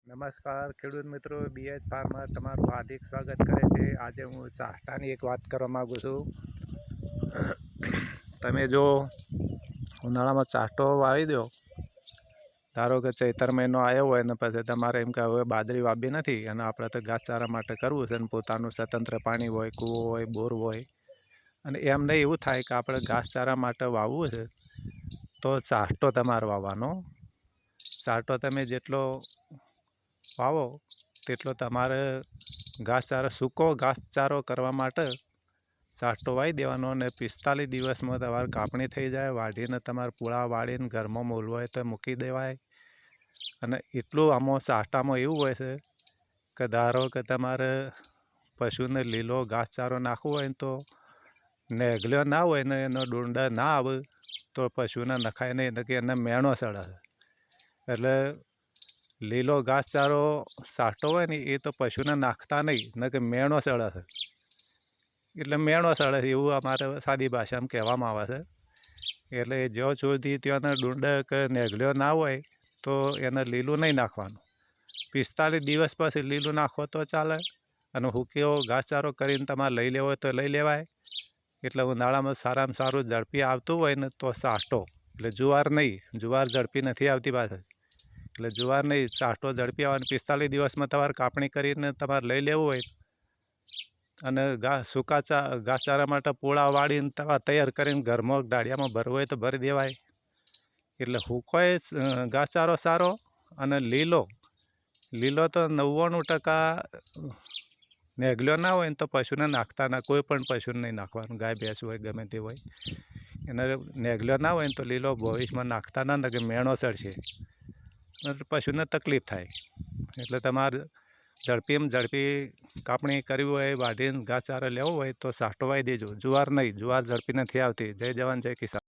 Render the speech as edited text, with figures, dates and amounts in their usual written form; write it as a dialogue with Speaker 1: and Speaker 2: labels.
Speaker 1: નમસ્કાર ખેડૂત મિત્રો, બીએચ ફાર્મર તમારું હાર્દિક સ્વાગત કરે છે. આજે હું ચાસટાની એક વાત કરવા માગું છું. તમે જો ઉનાળામાં ચાસટો વાવી દો, ધારો કે ચૈતર મહિનો આવ્યો હોય ને પછી તમારે એમ કે હવે બાજરી વાવી નથી અને આપણે તો ઘાસચારા માટે કરવું છે, અને પોતાનું સ્વતંત્ર પાણી હોય, કૂવો હોય, બોર હોય, અને એમને એવું થાય કે આપણે ઘાસચારા માટે વાવવું છે તો ચાસટો તમારે વાવવાનો. ચાસટો તમે જેટલો વાવો તેટલો તમારે ઘાસચારો સૂકો ઘાસચારો કરવા માટે ચાસટો વાવી દેવાનો, અને 45 દિવસમાં તમારે કાપણી થઈ જાય. વાઢીને તમારે પૂળા વાળીને ઘરમાં મોલવો હોય તો મૂકી દેવાય. અને એટલું આમાં ચાસટામાં એવું હોય છે કે ધારો કે તમારે પશુને લીલો ઘાસચારો નાખવો હોય ને તો નેગલ્યો ના હોય ને એનો ડુંડા ના આવે તો પશુને નખાય નહીં, કે એને મેણો સડે. એટલે લીલો ઘાસચારો ચાસટો હોય ને એ તો પશુને નાખતા નહીં, ને કે મેણો સડે છે. એટલે મેણો સડે છે એવું અમારે સાદી ભાષામાં કહેવામાં આવે છે. એટલે જ્યાં સુધી ત્યાંના ડુંડા કે નેગલ્યો ના હોય તો એને લીલું નહીં નાખવાનું. 45 દિવસ પછી લીલું નાખો તો ચાલે, અને હુકેવો ઘાસચારો કરીને તમારે લઈ લેવો હોય તો લઈ લેવાય. એટલે ઉનાળામાં સારામાં સારું ઝડપી આવતું હોય ને તો ચાસટો, એટલે જુવાર નહીં. જુવાર ઝડપી નથી આવતી પાછળ, એટલે જુવાર નહીં, ચાસટો ઝડપી આવવાની. 45 દિવસમાં તમારે કાપણી કરીને તમારે લઈ લેવું હોય અને સૂકા ઘાસચારા માટે પૂળા વાળીને તમારે તૈયાર કરીને ઘરમાં ડાળિયામાં ભરવો હોય તો ભરી દેવાય. એટલે હુકોય ઘાસચારો સારો, અને લીલો તો 99% નેગલ્યો ના હોય ને તો પશુને નાખતા ના, કોઈ પણ પશુને નહીં નાખવાનું. ગાય ભેંસ હોય ગમે તે હોય, એને નેગલ્યો ના હોય ને તો લીલો ભવિષ્યમાં નાખતા ના, કે મેણો ચડશે, પશુને તકલીફ થાય. એટલે તમારે ઝડપીમાં ઝડપી કાપણી કરવી હોય, વાઢીને ઘાસચારો લેવો હોય તો ચાસટો વાવી દેજો. જુવાર નહીં, જુવાર ઝડપી નથી આવતી. જય જવાન જય કિસાન.